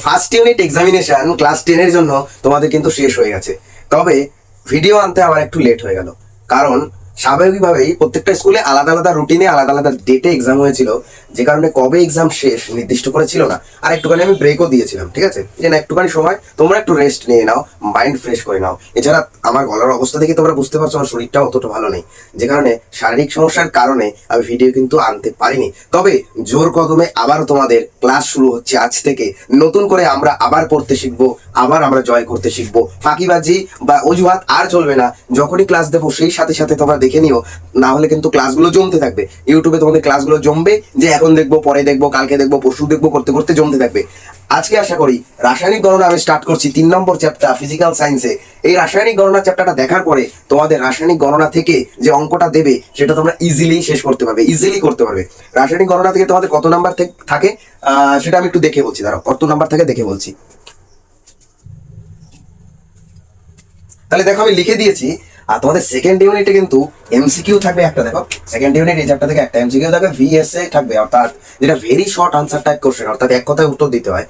First unit examination class 10 এর জন্য তোমাদের কিন্তু শেষ হয়ে গেছে। তবে ভিডিও আনতে আমার একটু লেট হয়ে গেল, কারণ স্বাভাবিকভাবেই প্রত্যেকটা স্কুলে আলাদা আলাদা রুটিনে আলাদা আলাদা ডেটে এক্সাম হয়েছিল, যে কারণে কবে এক্সাম শেষ নির্দিষ্ট করে ছিল না। আর একটুখানি আমি ব্রেকও দিয়েছিলাম, ঠিক আছে, যে না একটুখানি সময় তোমরা একটু রেস্ট নিয়ে নাও, মাইন্ড ফ্রেশ করে নাও। এছাড়া আমার গলার অবস্থা থেকে তোমরা বুঝতে পারছো আমার শরীরটা অতটা ভালো নেই, যে কারণে শারীরিক সমস্যার কারণে আমি ভিডিও কিন্তু আনতে পারিনি। তবে জোর কদমে আবার তোমাদের ক্লাস শুরু হচ্ছে আজ থেকে। নতুন করে আমরা আবার পড়তে শিখবো, আবার আমরা জয় করতে শিখবো। ফাঁকিবাজি বা অজুহাত আর চলবে না। যখনই ক্লাস দেবো সেই সাথে সাথে তোমরা দেখে নিও, না হলে কিন্তু ক্লাসগুলো জমতে থাকবে। ইউটিউবে তোমাদের ক্লাসগুলো জমবে, যে এখন দেখবো, পরে দেখবো, কালকে দেখবো, পরশু দেখবো করতে করতে জমতে থাকবে। আজকে আশা করি রাসায়নিক গণনা আমি স্টার্ট করছি 3 নম্বর চ্যাপ্টার ফিজিক্যাল সায়েন্সে। এই রাসায়নিক গণনা চ্যাপ্টারটা দেখার পরে তোমাদের রাসায়নিক গণনা থেকে যে অঙ্কটা দেবে সেটা তোমরা ইজিলি শেষ করতে পারবে, ইজিলি করতে পারবে। রাসায়নিক গণনা থেকে তোমাদের কত নাম্বার থাকে সেটা আমি একটু দেখে বলছি, দাঁড়াও কত নাম্বার থাকে দেখে বলছি। তাহলে দেখো আমি লিখে দিয়েছি। আর তোমাদের সেকেন্ড ইউনিটে কিন্তু এমসিকিউ থাকবে একটা। দেখো সেকেন্ড ইউনিট এই চ্যাপ্টার থেকে একটা এমসিকিউ থাকবে, ভিএসএ থাকবে, অর্থাৎ যেটা very short answer type question, অর্থাৎ এক কথায় উত্তর দিতে হয়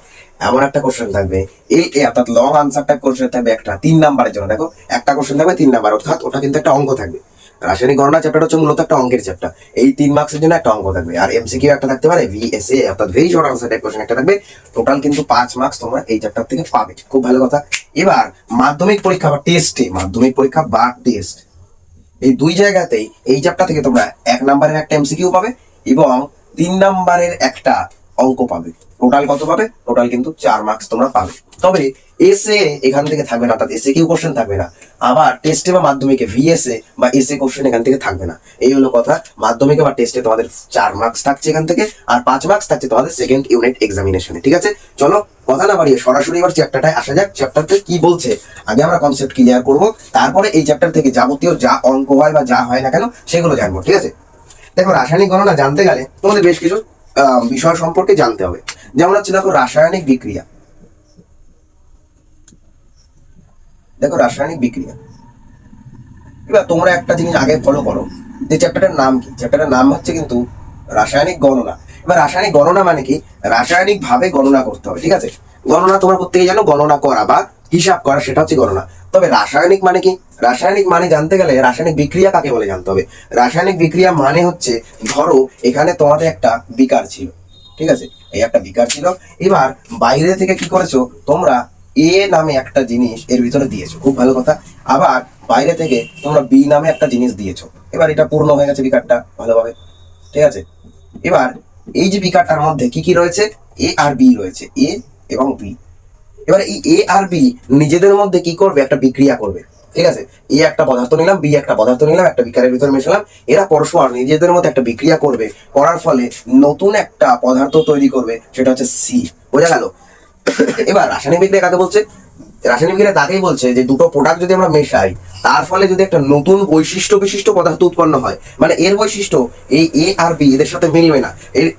এমন একটা কোশ্চেন থাকবে। এই অর্থাৎ লং আনসার টাইপ কোশ্চেন থাকবে একটা 3 নাম্বারের জন্য। দেখো একটা কোশ্চেন থাকবে 3 নাম্বার, অর্থাৎ ওটা কিন্তু একটা অঙ্ক থাকবে। রাসায়নিক গণনা চ্যাপ্টার হচ্ছে মূলত একটা অঙ্কের চ্যাপ্টার। এই 3 মার্কসের জন্য একটা অঙ্ক থাকবে, আর এমসিকিউ একটা থাকতে পারে, ভিএসএ অর্থাৎ very short answer type question একটা থাকবে। টোটাল কিন্তু 5 মার্কস তোমরা এই চ্যাপ্টার থেকে পাবে। খুব ভালো কথা। এবার মাধ্যমিক পরীক্ষা বা টেস্টে, মাধ্যমিক পরীক্ষা বা টেস্ট, এই দুই জায়গাতেই এই চ্যাপ্টার থেকে তোমরা 1 নাম্বারের একটা এমসিকিউ পাবে এবং 3 নাম্বারের একটা অঙ্ক পাবে। টোটাল কত পাবে? টোটাল কিন্তু 4 মার্কস তোমরা পাবে। তবে এসএ এখান থেকে থাকবে না, অর্থাৎ এসএ কিউ কোশ্চেন থাকবে না। আবার টেস্টে বা মাধ্যমিকে ভিএসএ বা এসএ কোশ্চেন এখান থেকে থাকবে না। এই হলো কথা। মাধ্যমিকে বা টেস্টে তোমাদের 4 মার্কস থাকছে এখান থেকে, আর 5 মার্কস থাকছে তোমাদের সেকেন্ড ইউনিট এক্সামিনেশনে। ঠিক আছে, চলো কথা না বাড়িয়ে সরাসরি এবার চ্যাপ্টারটায় আসা যাক। চ্যাপ্টারটা কি বলছে আগে আমরা কনসেপ্ট ক্লিয়ার করব, তারপরে এই চ্যাপ্টার থেকে যাবতীয় যা অঙ্ক হয় বা যা হয় না কেন সেগুলো জানবো। ঠিক আছে, দেখো রাসায়নিক গণনা জানতে গেলে তোমাদের বেশ কিছু বিষয় সম্পর্কে জানতে হবে। যেমন হচ্ছে দেখো রাসায়নিক বিক্রিয়া। দেখো রাসায়নিক বিক্রিয়া, এবার তোমরা একটা জিনিস আগে ফলো করো, যে চ্যাপ্টারটার নাম কি? চ্যাপ্টারটার নাম হচ্ছে কিন্তু রাসায়নিক গণনা। এবার রাসায়নিক গণনা মানে কি? রাসায়নিক ভাবে গণনা করতে হবে। ঠিক আছে, গণনা তোমরা প্রত্যেকে জানো, গণনা করা বা হিসাব করা, সেটা হচ্ছে গণনা। তবে রাসায়নিক মানে কি? রাসায়নিক মানে জানতে গেলে রাসায়নিক বিক্রিয়া কাকে বলে জানতে হবে। রাসায়নিক বিক্রিয়া মানে হচ্ছে, ধরো এখানে তোমাদের একটা বিকার ছিল, ঠিক আছে, এই একটা বিকার ছিল। এবার বাইরে থেকে কি করেছো তোমরা, এ নামে একটা জিনিস এর ভিতরে দিয়েছো। খুব ভালো কথা। আবার বাইরে থেকে তোমরা বি নামে একটা জিনিস দিয়েছো। এবার এটা পূর্ণ হয়ে গেছে বিকারটা ভালোভাবে, ঠিক আছে। এবার এই যে বিকারটার মধ্যে কি কি রয়েছে? এ আর বি রয়েছে, এ এবং বি। এবার এই এ আর বি নিজেদের মধ্যে কি করবে? একটা বিক্রিয়া করবে। ঠিক আছে, এ একটা পদার্থ নিলাম, বি একটা পদার্থ নিলাম, একটা বিকারের ভিতরে মেশালাম। এরা পরস্পর নিজেদের মধ্যে একটা বিক্রিয়া করবে, করার ফলে নতুন একটা পদার্থ তৈরি করবে, সেটা হচ্ছে সি। বোঝা গেল? এবার রাসায়নিক বিক্রিয়া কাকে বলছে? রাসায়নিক বিক্রিয়া তাকেই বলছে যে দুটো প্রোডাক্ট যদি আমরা মেশাই, তার ফলে যদি একটা নতুন বৈশিষ্ট্য বিশিষ্ট পদার্থ উৎপন্ন হয়, মানে এর বৈশিষ্ট্য এই এ আর বি এদের সাথে মিলবে না,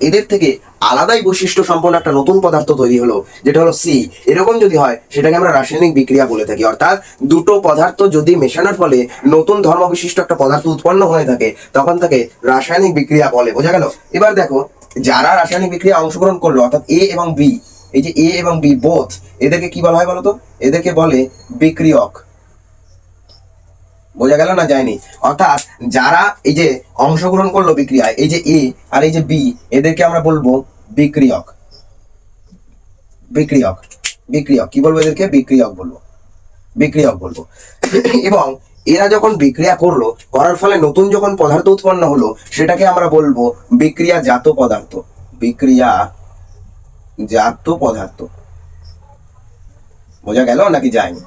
এদের থেকে আলাদাই বৈশিষ্ট্য সম্পন্ন একটা নতুন পদার্থ তৈরি হলো, যেটা হলো সি। এরকম যদি হয় সেটাকে আমরা রাসায়নিক বিক্রিয়া বলে থাকি। অর্থাৎ দুটো পদার্থ যদি মেশানোর ফলে নতুন ধর্ম বিশিষ্ট একটা পদার্থ উৎপন্ন হয়ে থাকে, তখন তাকে রাসায়নিক বিক্রিয়া বলে। বোঝা গেল? এবার দেখো, যারা রাসায়নিক বিক্রিয়া অংশগ্রহণ করলো, অর্থাৎ এ এবং বি, এই যে এ এবং বি বোথ, এদেরকে কি বলা হয় বলতো? এদেরকে বলে বিক্রিয়ক। বোঝা গেল না যায়নি? অর্থাৎ যারা এই যে অংশগ্রহণ করলো বিক্রিয়ায়, এই যে এ আর এই যে বি, এদেরকে আমরা বলবো বিক্রিয়ক। বিক্রিয়ক, বিক্রিয়ক কি বলবো? এদেরকে বিক্রিয়ক বলবো, বিক্রিয়ক বলবো। এবং এরা যখন বিক্রিয়া করলো, করার ফলে নতুন যখন পদার্থ উৎপন্ন হলো, সেটাকে আমরা বলবো বিক্রিয়াজাত পদার্থ। বিক্রিয়াজাত পদার্থ। বোঝা গেল নাকি যায়নি?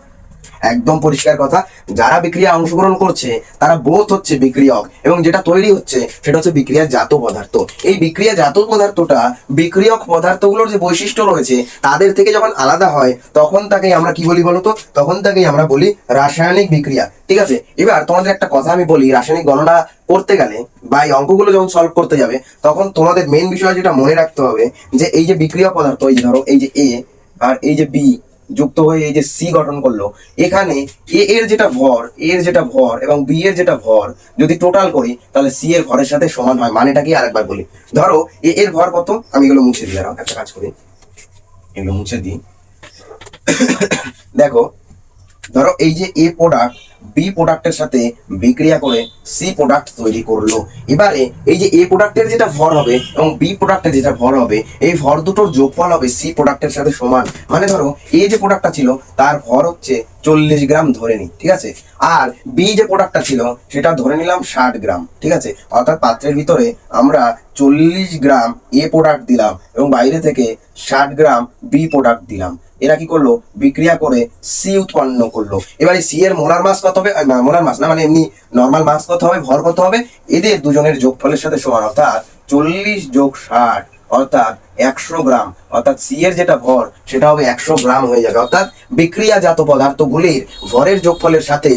একদম পরিষ্কার কথা। যারা বিক্রিয়া অংশগ্রহণ করছে তারা বোথ হচ্ছে বিক্রিয়ক, এবং যেটা তৈরি হচ্ছে সেটা হচ্ছে বিক্রিয়াজাত পদার্থ। এই বিক্রিয়াজাত পদার্থটা বিক্রিয়ক পদার্থগুলোর যে বৈশিষ্ট্য রয়েছে তাদের থেকে যখন আলাদা হয়, তখন তাকে আমরা কি বলি বলতো? তখন তাকেই আমরা বলি রাসায়নিক বিক্রিয়া। ঠিক আছে, এবার তোমাদের একটা কথা আমি বলি, রাসায়নিক গণনা করতে গেলে বা এই অঙ্কগুলো যখন সলভ করতে যাবে, তখন তোমাদের মেন বিষয় যেটা মনে রাখতে হবে, যে এই যে বিক্রিয়া পদার্থ, এই যে ধরো এই যে এ আর এই যে বি যুক্ত হয়ে এই যে সি গঠন করলো, এখানে এ এর যেটা ভর, এর যেটা ভর এবং বি এর যেটা ভর যদি টোটাল করি, তাহলে সি এর ভরের সাথে সমান হয়। মানেটা কি আরেকবার বলি। ধরো এ এর ভর কত? আমি এগুলো মুছে দিই, একটা কাজ করি, এগুলো মুছে দিই। দেখো, ধরো এই যে এ প্রোডাক্ট বি প্রোডাক্টের সাথে বিক্রিয়া করে সি প্রোডাক্ট তৈরি করলো। এবারে এই যে এ প্রোডাক্টের যেটা ভর হবে এবং বি প্রোডাক্টের যেটা ভর হবে, এই ভর দুটোর যোগফল হবে সি প্রোডাক্টের সাথে সমান। মানে ধরো এ যে প্রোডাক্টটা ছিল তার ভর হচ্ছে 40 গ্রাম ধরে নি, ঠিক আছে, আর বি যে প্রোডাক্টটা ছিল সেটা ধরে নিলাম 60 গ্রাম, ঠিক আছে। অর্থাৎ পাত্রের ভিতরে আমরা 40 গ্রাম এ প্রোডাক্ট দিলাম এবং বাইরে থেকে 60 গ্রাম বি প্রোডাক্ট দিলাম। এরা কি করলো, বিক্রিয়া করে সি উৎপন্ন করলো। এবারে সি এর মোলার মাস কত হবে, মোলার মাস না মানে এমনি নর্মাল মাস কত হবে, ভর কত হবে, এদের দুজনের যোগফলের সাথে সমান, অর্থাৎ 40 যোগ 60 অর্থাৎ 100 গ্রাম। অর্থাৎ সি এর যেটা ভর সেটা হবে 100 গ্রাম হয়ে যাবে। অর্থাৎ বিক্রিয়াজাত পদার্থগুলির ভরের যোগফলের সাথে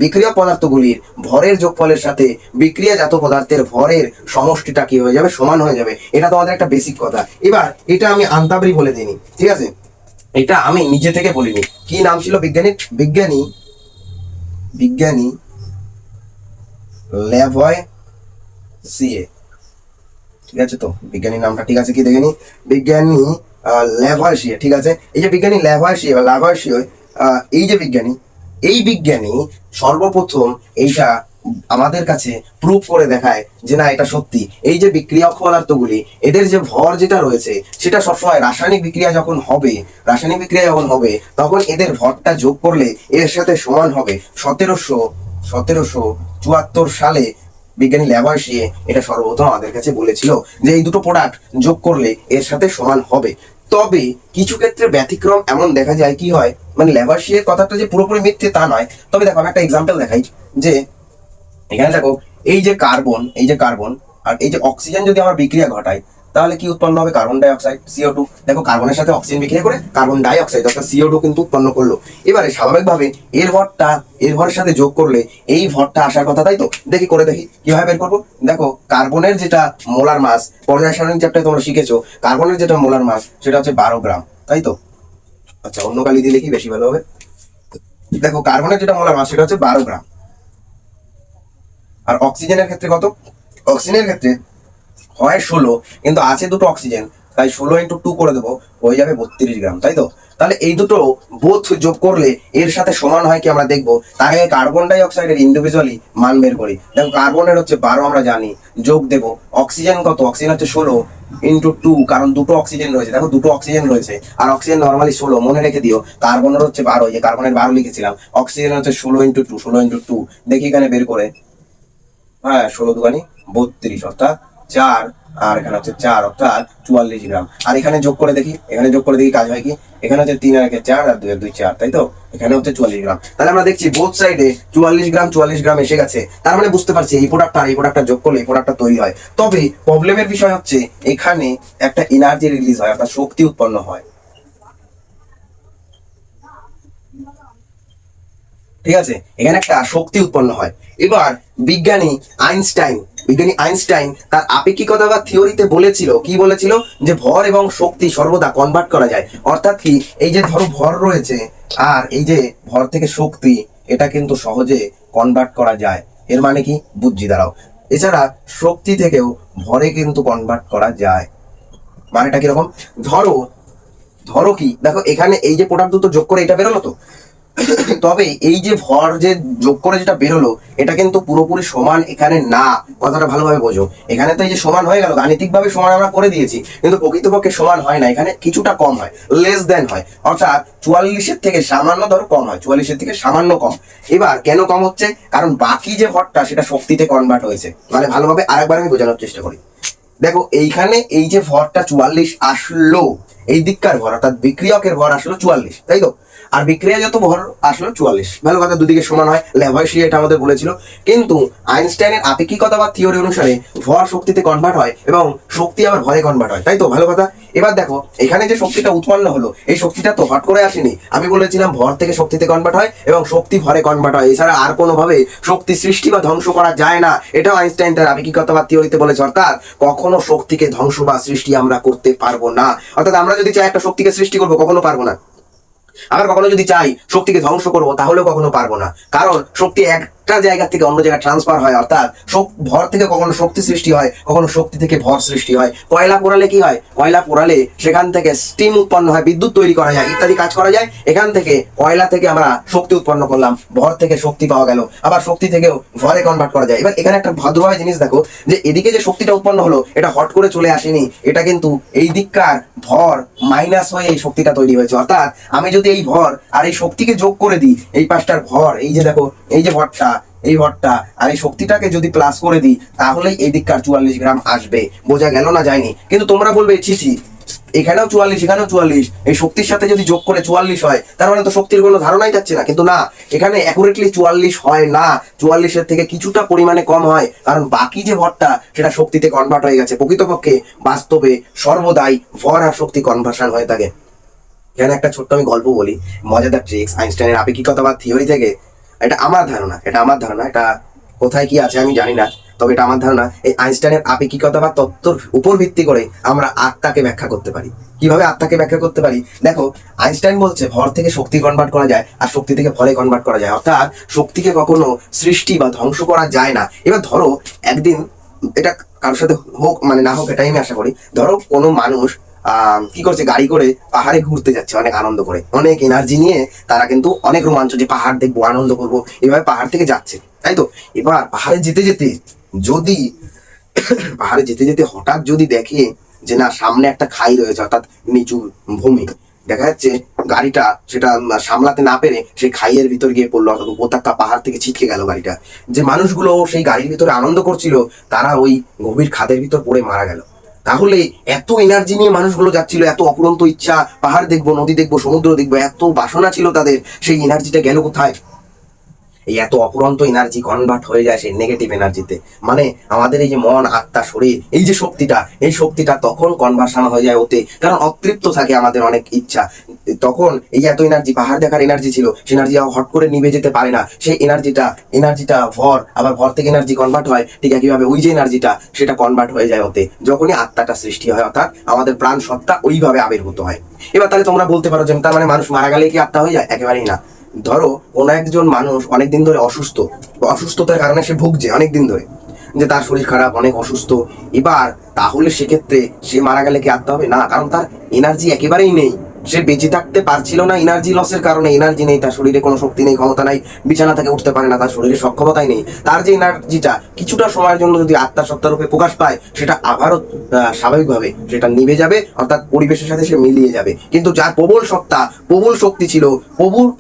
বিক্রিয়া পদার্থগুলির ভরের যোগফলের সাথে বিক্রিয়াজাত পদার্থের ভরের সমষ্টিটা কি হয়ে যাবে, সমান হয়ে যাবে। এটা তোমাদের একটা বেসিক কথা। এবার এটা আমি আন্তাবরি বলে দিই, ঠিক আছে, এটা আমি নিজে থেকে বলিনি। কি নাম ছিল বিজ্ঞানী, বিজ্ঞানী বিজ্ঞানী ল্যাভয়েসিয়ে, ঠিক আছে। তো বিজ্ঞানীর নামটা ঠিক আছে কি দেখে নি, বিজ্ঞানী ল্যাভয়েসিয়ে, ঠিক আছে। এই যে বিজ্ঞানী ল্যাভয়েসিয়ে বা লাভয়েসিয়ে, এই যে বিজ্ঞানী, এই বিজ্ঞানী সর্বপ্রথম এইটা আমাদের কাছে প্রুফ করে দেখায় যে না এটা সত্যি। এই যে বিক্রিয়ক পদার্থগুলি এদের যে ভর যেটা রয়েছে সেটা সবসময় রাসায়নিক বিক্রিয়া যখন হবে, রাসায়নিক বিক্রিয়া যখন হবে তখন এদের ভরটা যোগ করলে এর সাথে সমান হবে। 1774 সালে বিজ্ঞানী ল্যাভয়েসিয়ে এটা সর্বপ্রথম আমাদের কাছে বলেছিল যে এই দুটো প্রোডাক্ট যোগ করলে এর সাথে সমান হবে। তবে কিছু ক্ষেত্রে ব্যতিক্রম এমন দেখা যায়, কি হয় মানে ল্যাভয়েসিয়ের কথাটা যে পুরোপুরি মিথ্যে তা নয়। তবে দেখো আমি একটা এক্সাম্পল দেখাই, যে এখানে দেখো এই যে কার্বন, এই যে কার্বন আর এই যে অক্সিজেন যদি আমরা বিক্রিয়া ঘটাই তাহলে কি উৎপন্ন হবে, কার্বন ডাই অক্সাইড CO2। দেখো কার্বনের সাথে অক্সিজেন বিক্রিয়া করে কার্বন ডাই অক্সাইড অর্থাৎ CO2 কিন্তু উৎপন্ন করলো। এবারে স্বাভাবিকভাবে এর ভরটা এর ভরের সাথে যোগ করলে এই ভরটা আসার কথা, তাই তো। দেখি করে দেখি কিভাবে বের করবো। দেখো কার্বনের যেটা মোলার মাস, পর্যায় সারণী চ্যাপ্টারে তোমরা শিখেছো, কার্বনের যেটা মোলার মাস সেটা হচ্ছে 12 গ্রাম, তাই তো। আচ্ছা অন্য কালি দিলে কি বেশি ভালো হবে। দেখো কার্বনের যেটা মোলার মাস সেটা হচ্ছে 12 গ্রাম, আর অক্সিজেনের ক্ষেত্রে কত, অক্সিজেনের ক্ষেত্রে হয় 16, কিন্তু আছে দুটো অক্সিজেন তাই 16 × 2 করে দেবো, হয়ে যাবে 32 গ্রাম, তাই তো। তাহলে এই দুটো বোথ যোগ করলে এর সাথে সমান হয় কি আমরা দেখবো। তার আগে কার্বন ডাই অক্সাইডের ইন্ডিভিজুয়ালি মান বের করি। দেখো কার্বনের হচ্ছে 12 আমরা জানি, যোগ দেবো অক্সিজেন কত, অক্সিজেন হচ্ছে 16 × 2, কারণ দুটো অক্সিজেন রয়েছে, দেখো দুটো অক্সিজেন রয়েছে আর অক্সিজেন নর্মালি 16, মনে রেখে দিও। কার্বনের হচ্ছে 12, এই যে কার্বনের 12 লিখেছিলাম, অক্সিজেন হচ্ছে 16 × 2, দেখি এখানে বের করে। হ্যাঁ 16 দুগুণে 32 অর্থাৎ 4, আর এখানে হচ্ছে 4 অর্থাৎ 44 গ্রাম। আর এখানে যোগ করে দেখি, এখানে যোগ করে দেখি কাজ হয় কি। এখানে হচ্ছে 3 আর 1 4 আর 2 আর 2 4, তাই তো। এখানে হচ্ছে 44 গ্রাম। তাহলে আমরা দেখছি বোথ সাইডে 44 গ্রাম এসে গেছে। তার মানে বুঝতে পারছি এই প্রোডাক্টটা আর এই প্রোডাক্টটা যোগ করলে এই প্রোডাক্টটা তৈরি হয়। তবে প্রবলেমের বিষয় হচ্ছে এখানে একটা এনার্জি রিলিজ হয় অর্থাৎ শক্তি উৎপন্ন হয়, ঠিক আছে। এখানে একটা শক্তি উৎপন্ন হয়। এবার বিজ্ঞানী আইনস্টাইন, তার আপেক্ষিকতা বা থিওরিতে বলেছিল, কি বলেছিল, যে ভর এবং শক্তি সর্বদা কনভার্ট করা যায়। অর্থাৎ কি, এই যে ধরো ভর রয়েছে আর এই যে ভর থেকে শক্তি, এটা কিন্তু সহজে কনভার্ট করা যায়। এর মানে কি, বুঝি দাঁড়াও। এছাড়া শক্তি থেকেও ভরে কিন্তু কনভার্ট করা যায়। মানেটা কিরকম, ধরো ধরো কি, দেখো এখানে এই যে প্রোডাক্ট দুটো যোগ করে এটা বেরোলো তো, তবে এই যে ভর যে যোগ করে যেটা বেরোলো এটা কিন্তু পুরোপুরি সমান এখানে না। কথাটা ভালোভাবে বোঝো। এখানে তো এই যে সমান হয়ে গেল, গাণিতিকভাবে সমান আমরা করে দিয়েছি, কিন্তু প্রকৃতপক্ষে সমান হয় না, এখানে কিছুটা কম হয়, লেস দেন হয়। অর্থাৎ 44-এর থেকে সামান্য ধরো কম হয়, 44-এর থেকে সামান্য কম। এবার কেন কম হচ্ছে, কারণ বাকি যে ভরটা সেটা শক্তিতে কনভার্ট হয়েছে। মানে ভালোভাবে আরেকবার আমি বোঝানোর চেষ্টা করি। দেখো এইখানে এই যে ভরটা 44 আসলো, এই দিককার ভর অর্থাৎ বিক্রিয়কের ভর আসলো 44, তাই তো। আর বিক্রিয়াজাত ভর আসলো 44। ভালো কথা, দুদিকে সমান হয়, ল্যাভয়েসিয়ে এটা আমাদের বলেছিল। কিন্তু আইনস্টাইনের আপেক্ষিকতা বা থিওরি অনুসারে ভর শক্তিতে কনভার্ট হয় এবং শক্তি আবার ভরে কনভার্ট হয়, তাই তো। ভালো কথা। এবার দেখো এখানে যে শক্তিটা উৎপন্ন হলো, এই শক্তিটা তো হট করে আসেনি। আমি বলেছিলাম ভর থেকে শক্তিতে কনভার্ট হয় এবং শক্তি ভরে কনভার্ট হয়, এছাড়া আর কোনোভাবে শক্তি সৃষ্টি বা ধ্বংস করা যায় না। এটাও আইনস্টাইন তার আপেক্ষিকতা বা থিওরিতে বলেছে। অর্থাৎ কখনো শক্তিকে ধ্বংস বা সৃষ্টি আমরা করতে পারবো না। অর্থাৎ আমরা যদি চাই একটা শক্তিকে সৃষ্টি করবো, কখনো পারবো না। আবার কখনো যদি চাই শক্তিকে ধ্বংস করবো, তাহলেও কখনো পারবো না। কারণ শক্তি একটা একটা জায়গা থেকে অন্য জায়গায় ট্রান্সফার হয়, অর্থাৎ ভর থেকে কখনো শক্তি সৃষ্টি হয়, কখনো শক্তি থেকে ভর সৃষ্টি হয়। কয়লা পোড়ালে কি হয়? কয়লা পোড়ালে সেখান থেকে স্টিম উৎপন্ন হয়, বিদ্যুৎ তৈরি করা যায়, ইত্যাদি কাজ করা যায়। এখান থেকে কয়লা থেকে আমরা শক্তি উৎপন্ন করলাম, ভর থেকে শক্তি পাওয়া গেল, আবার শক্তি থেকেও ভরে কনভার্ট করা যায়। এবার এখানে একটা ভদ্রভাবে জিনিস দেখো, যে এদিকে যে শক্তিটা উৎপন্ন হলো এটা হট করে চলে আসেনি, এটা কিন্তু এই দিককার ভর মাইনাস হয়ে এই শক্তিটা তৈরি হয়েছে। অর্থাৎ আমি যদি এই ভর আর এই শক্তিকে যোগ করে দিই, এই পাশটার ভর, এই যে দেখো এই যে ভরটা, এই ভরটা আর এই শক্তিটাকে যদি প্লাস করে দিই, তাহলেই এই দিককার 44 গ্রাম আসবে। বোঝা গেল না যায়নি? কিন্তু তোমরা বলবে ছি, এখানেও 44 এখানেও 44, এই শক্তির সাথে যদি যোগ করে 44 হয়, তার মানে তো শক্তির কোনো ধারণাই যাচ্ছে না। কিন্তু না, এখানে অ্যাকুরেটলি 44 হয় না, 44-এর থেকে কিছুটা পরিমাণে কম হয়, কারণ বাকি যে ভরটা সেটা শক্তিতে কনভার্ট হয়ে গেছে। প্রকৃতপক্ষে বাস্তবে সর্বদাই ভর আর শক্তি কনভার্সন হয়ে থাকে। এখানে একটা ছোট্ট আমি গল্প বলি, মজাদার ট্রিক্স আইনস্টাইনের আপেক্ষিকতাবাদ থিওরি থেকে। এটা আমার ধারণা, এটা কোথায় কি আছে আমি জানি না, তবে এটা আমার ধারণা। এই আইনস্টাইনের আপেক্ষিকতাবাদ তত্ত্বর উপর ভিত্তি করে আমরা আত্মাকে ব্যাখ্যা করতে পারি। কিভাবে আত্মাকে ব্যাখ্যা করতে পারি? দেখো, আইনস্টাইন বলছে ভর থেকে শক্তি কনভার্ট করা যায় আর শক্তি থেকে ভরে কনভার্ট করা যায়, অর্থাৎ শক্তিকে কখনো সৃষ্টি বা ধ্বংস করা যায় না। এবার ধরো একদিন, এটা কারোর সাথে হোক মানে না হোক এটাই আমি আশা করি, ধরো কোনো মানুষ কি করছে, গাড়ি করে পাহাড়ে ঘুরতে যাচ্ছে অনেক আনন্দ করে, অনেক এনার্জি নিয়ে। তারা কিন্তু অনেক রোমাঞ্চ, যে পাহাড় দেখবো, আনন্দ করবো, এভাবে পাহাড় থেকে যাচ্ছে, তাই তো? এবার পাহাড়ে যেতে যেতে যদি হঠাৎ যদি দেখে যে না, সামনে একটা খাই রয়েছে, অর্থাৎ নিচু ভূমি দেখা যাচ্ছে, গাড়িটা সেটা সামলাতে না পেরে সেই খাইয়ের ভিতর গিয়ে পড়লো, অর্থাৎ উপত্যকা পাহাড় থেকে ছিটকে গেল গাড়িটা। যে মানুষগুলো সেই গাড়ির ভিতরে আনন্দ করছিল, তারা ওই গভীর খাদের ভিতর পড়ে মারা গেল। তাহলে এত এনার্জি নিয়ে মানুষগুলো যাচ্ছিল, এত অপুরন্ত ইচ্ছা, পাহাড় দেখবো, নদী দেখবো, সমুদ্র দেখবো, এত বাসনা ছিল তাদের, সেই এনার্জিটা গেল কোথায়? এই এত অপুরন্ত এনার্জি কনভার্ট হয়ে যায় সেই নেগেটিভ এনার্জিতে। মানে আমাদের এই যে মন, আত্মা, শরীর, এই যে শক্তিটা, এই শক্তিটা তখন কনভার্সন হয়ে যায় ওতে, কারণ অতৃপ্ত থাকে আমাদের অনেক ইচ্ছা। তখন এই এত এনার্জি, পাহাড় দেখার এনার্জি ছিল, সেই এনার্জি হট করে নিভে যেতে পারে না। সেই এনার্জিটা ভর, আবার ভর থেকে এনার্জি কনভার্ট হয়, ঠিক একইভাবে ওই যে এনার্জিটা সেটা কনভার্ট হয়ে যায় ওতে, যখনই আত্মাটা সৃষ্টি হয়, অর্থাৎ আমাদের প্রাণ সত্তা ওইভাবে আবির্ভূত হয়। এবার তাহলে তোমরা বলতে পারো যে তার মানে মানুষ মারা গেলে কি আত্মা হয়ে যায়? একেবারেই না। ধরো কোনো একজন মানুষ অনেকদিন ধরে অসুস্থতার কারণে সে ভুগছে অনেকদিন ধরে, যে তার শরীর খারাপ, অনেক অসুস্থ। এবার তাহলে সেক্ষেত্রে সে মারা গেলে কি আত্মা হবে? না, কারণ তার এনার্জি একেবারেই নেই, সে বেঁচে থাকতে পারছিল না এনার্জি লসের কারণে। এনার্জি নেই, তার শরীরে কোনো শক্তি নেই, ক্ষমতা নাই, বিছানা থেকে উঠতে পারে না, তার শরীরে সক্ষমতাই নেই। তার যে এনার্জিটা কিছুটা সময়ের জন্য যদি আত্মার সত্তা রূপে প্রকাশ পায়, সেটা আবারও স্বাভাবিকভাবে সেটা নিভে যাবে, অর্থাৎ পরিবেশের সাথে সে মিলিয়ে যাবে। কিন্তু যার প্রবল সত্তা, প্রবল শক্তি ছিল,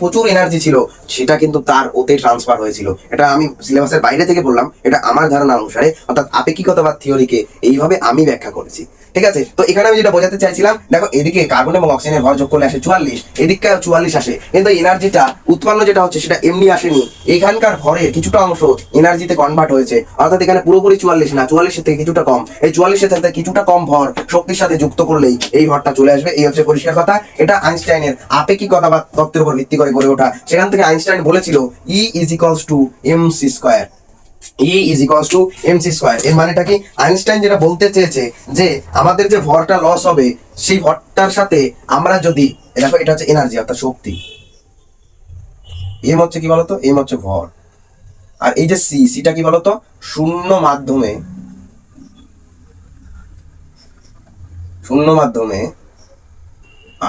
প্রচুর এনার্জি ছিল, সেটা কিন্তু তার ওতে ট্রান্সফার হয়েছিল। এটা আমি সিলেবাসের বাইরে থেকে বললাম, এটা আমার ধারণা অনুসারে, অর্থাৎ আপেক্ষিকতাবাদ থিওরিকে এইভাবে আমি ব্যাখ্যা করেছি। ঠিক আছে? তো এখানে আমি যেটা বোঝাতে চাইছিলাম, দেখো এদিকে কার্বন এবং অক্সিজেনের ভর যোগ করলে আসে 44, এদিকে 44 আসে, কিন্তু এনার্জিটা উৎপন্ন যেটা হচ্ছে সেটা এমনি আসেনি। এখানকার ভরের কিছুটা অংশ এনার্জিতে কনভার্ট হয়েছে, অর্থাৎ এখানে পুরোপুরি 44 না, 44-এর থেকে কিছুটা কম। এই 44-এর থেকে কিছুটা কম ভর শক্তির সাথে যুক্ত করলেই এই ভরটা চলে আসবে। এই হচ্ছে পরিষ্কার কথা। এটা আইনস্টাইনের আপেক্ষিকতাবাদ তত্ত্বের উপর ভিত্তি করে গড়ে ওঠা। সেখান থেকে আইনস্টাইন বলেছিল E = mc²। E = mc²। এর মানেটা কি? আইনস্টাইন যেটা বলতে চেয়েছে যে আমাদের যে ভরটা লস হবে, সেই ভরটার সাথে আমরা যদি, দেখো এটা হচ্ছে এনার্জি অর্থাৎ শক্তি, এম হচ্ছে কি বলতো, এম হচ্ছে ভর, আর এই যে সিটা কি বলতো, শূন্য মাধ্যমে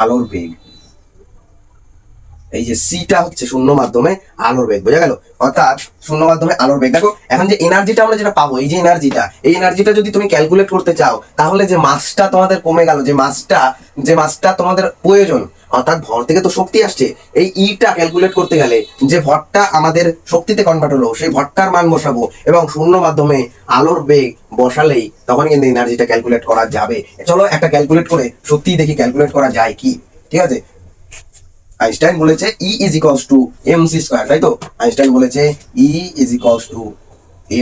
আলোর বেগ। এই যে সিটা হচ্ছে শূন্য মাধ্যমে আলোর বেগ, বোঝা গেল? অর্থাৎ শূন্য মাধ্যমে আলোর বেগ। দেখো এখন যে এনার্জিটা আমরা যেটা পাবো, এই এনার্জিটা যদি তুমি ক্যালকুলেট করতে চাও, তাহলে যে মাসটা তোমাদের কমে গেল, যে মাসটা তোমাদের প্রয়োজন, অর্থাৎ ভর থেকে তো শক্তি আসছে, এই ইটা ক্যালকুলেট করতে গেলে যে ভরটা আমাদের শক্তিতে কনভার্ট হলো, সেই ভরটার মান বসাবো এবং শূন্য মাধ্যমে আলোর বেগ বসালেই তখন কিন্তু এনার্জিটা ক্যালকুলেট করা যাবে। চলো একটা ক্যালকুলেট করে সত্যিই দেখি ক্যালকুলেট করা যায় কি। ঠিক আছে? আইনস্টাইন বলেছে E = mc², তাই তো? আইনস্টাইন বলেছে E =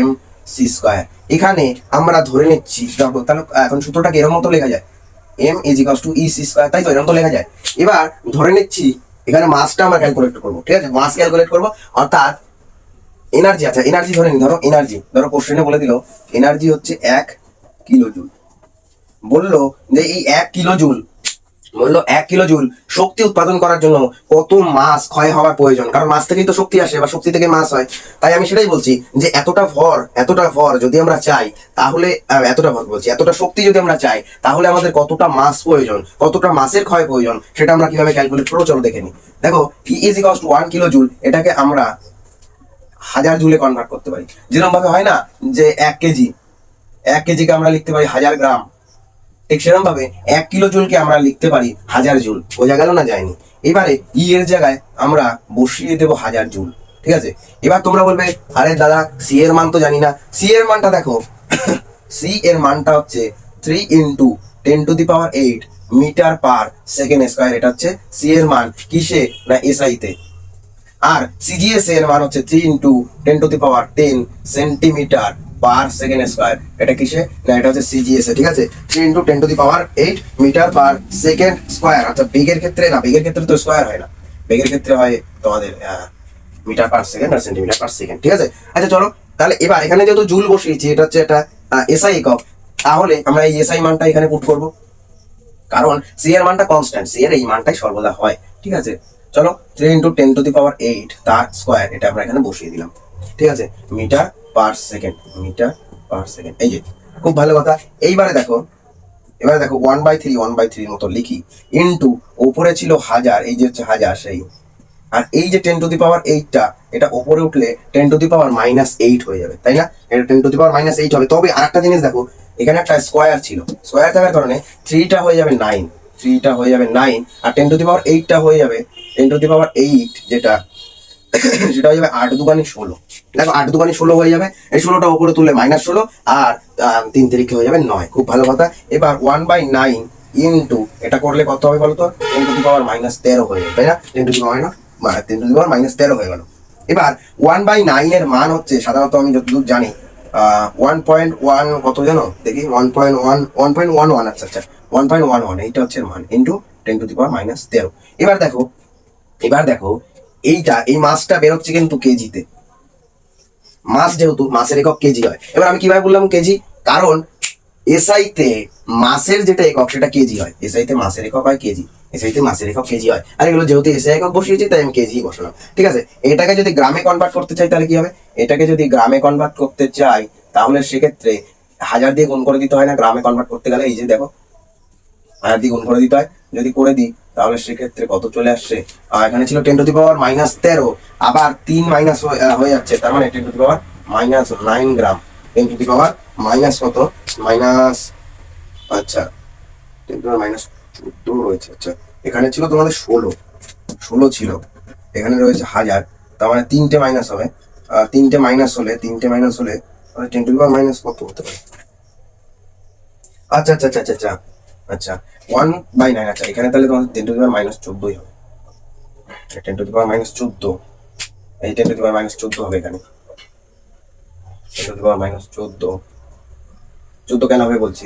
mc²। এখানে আমরা ধরে নিচ্ছি, তাহলে এখন সূত্রটাকে এরকম মতো লেখা যায়, m = ec², তাই তো? এরকম তো লেখা যায়। এবার ধরে নিচ্ছি এখানে মাসটা আমরা ক্যালকুলেট করবো। ঠিক আছে? মাস ক্যালকুলেট করবো, অর্থাৎ এনার্জি। আচ্ছা এনার্জি ধরে নি, ধরো কোশ্চেনে বলে দিল এনার্জি হচ্ছে 1 কিলোজুল। বললো যে এই 1 কিলোজুল বললো 1 কিলো জুল শক্তি উৎপাদন করার জন্য কত মাস ক্ষয় হওয়ার প্রয়োজন, কারণ মাস থেকেই তো শক্তি আসে বা শক্তি থেকে মাস হয়। তাই আমি সেটাই বলছি যে এতটা ভর যদি আমরা চাই তাহলে এতটা ভর বলছি, এতটা শক্তি যদি আমরা চাই তাহলে আমাদের কতটা মাস প্রয়োজন, কতটা মাসের ক্ষয় প্রয়োজন, সেটা আমরা কিভাবে ক্যালকুলেট করবো চলো দেখে নিই। দেখো E is equals two 1 kilo joule, এটাকে আমরা 1000 জুলে কনভার্ট করতে পারি। যেরকম ভাবে হয় না যে 1 কেজিকে আমরা লিখতে পারি 1000 গ্রাম, ঠিক সেরকম ভাবে 1 কিলো জুলকে আমরা লিখতে পারি 1000 জুল। বোঝা গেল না? যায়নি। এবারে ই এর জায়গায় আমরা বসিয়ে দেবো 1000 জুল, ঠিক আছে। এবার তোমরা বলবে আরে দাদা সি এর মান তো জানি না। সি এর মানটা দেখো, সি এর মানটা হচ্ছে 3 into 10⁸ metre per second square. এটা হচ্ছে সি এর মান, কিসে না এসআই তে। আর সিজিএস এর মান হচ্ছে 3 ইন্টু 10⁻10 সেন্টিমিটার পার সেকেন্ড স্কোয়ার। এটা কিসে না এটা হচ্ছে সিজিএস এ, ঠিক আছে। 3 into 10⁸8 metre per second square. আচ্ছা বেগের ক্ষেত্রে না, বেগের ক্ষেত্রে তো স্কোয়ার হয় না, বেগের ক্ষেত্রে হয় তোমাদের মিটার পার সেকেন্ড আর সেন্টিমিটার পার সেকেন্ড, ঠিক আছে। আচ্ছা চলো তাহলে এবার এখানে যেহেতু জুল বসিয়েছি, এটা হচ্ছে একটা এসআই একক, তাহলে আমরা এই এসআই মানটা এখানে পুট করব, কারণ সি এর মানটা কনস্ট্যান্ট, সি এর এই মানটাই সর্বদা হয়, ঠিক আছে। চলো 3 ইন্টু 10⁸8 তার স্কোয়ার, এটা আমরা এখানে বসিয়ে দিলাম, ঠিক আছে। Metre per second, metre per second, এই যে খুব ভালো কথা। এইবারে দেখো, এবারে দেখো 1/3 মতো লিখি, ইন্টু ওপরে ছিল 1000, এই যে হচ্ছে 1000 সেই, আর এই যে 10⁸8টা এটা ওপরে উঠলে 10⁻−8 হয়ে যাবে, তাই না? এটা 10⁻−8 হবে। তবে আরেকটা জিনিস দেখো, এখানে একটা স্কোয়ার ছিল, স্কোয়ার থাকার কারণে 3টা হয়ে যাবে 9, 3টা হয়ে যাবে 9, আর 10⁸8টা হয়ে যাবে 10⁸8 যেটা সেটা হয়ে যাবে 8×2=16। দেখো 8×2=16 হয়ে যাবে, এই 16টা উপরে তুললে -16, আর 3 তারিখে হয়ে যাবে 9। খুব ভালো কথা। এবার 1/9 ইন্টু এটা করলে কত হবে বলতো? 10⁻−13 হয়ে যাবে, তাই না? 10⁻13 হয়ে গেল। এবার 1/9 এর মান হচ্ছে সাধারণত আমি যতদূর জানি 1.1 কত জানো দেখি, 1.11, আচ্ছা আচ্ছা 1.11 এইটা হচ্ছে এর মান, ইন্টু 10⁻13। এবার দেখো এইটা, এই মাসটা বেরোচ্ছে কিন্তু কেজিতে, মাস যেহেতু মাসের একক কেজি হয়। এবার আমি কিভাবে বললাম কেজি? কারণ এসআই তে মাসের যেটা একক সেটা কেজি হয়, এসআই তে মাসের একক হয় কেজি, এসআই তে মাসের একক কেজি হয়। আর এগুলো যেহেতু এসআই একক বসিয়েছি তাই আমি কেজি বসালাম, ঠিক আছে। এটাকে যদি গ্রামে কনভার্ট করতে চাই তাহলে কি হবে? এটাকে যদি গ্রামে কনভার্ট করতে চাই তাহলে সেক্ষেত্রে 1000 দিয়ে গুণ করে দিতে হয় না গ্রামে কনভার্ট করতে গেলে? এই যে দেখো 1000 দিয়ে গুণ করে দিতে হয়, যদি করে দিই তাহলে সেক্ষেত্রে কত চলে আসছে? এখানে ছিল 10⁻13, আবার 3 মাইনাস হয়ে যাচ্ছে, তার মানে 10⁻−9 গ্রাম, 10⁻মাইনাস কত মাইনাস, আচ্ছা 10⁻−14 রয়েছে। আচ্ছা এখানে ছিল তোমাদের 16 ছিল, এখানে রয়েছে 1000, তার মানে 3টে মাইনাস হবে। 3টে মাইনাস হলে 10⁻- কত হতে পারে? আচ্ছা আচ্ছা আচ্ছা আচ্ছা আচ্ছা আচ্ছা 1/9, আচ্ছা এখানে তাহলে তোমার 10⁻−14 হবে, 10⁻−14, এই 10⁻−14 হবে এখানে, 10⁻−14 কেন হবে বলছি,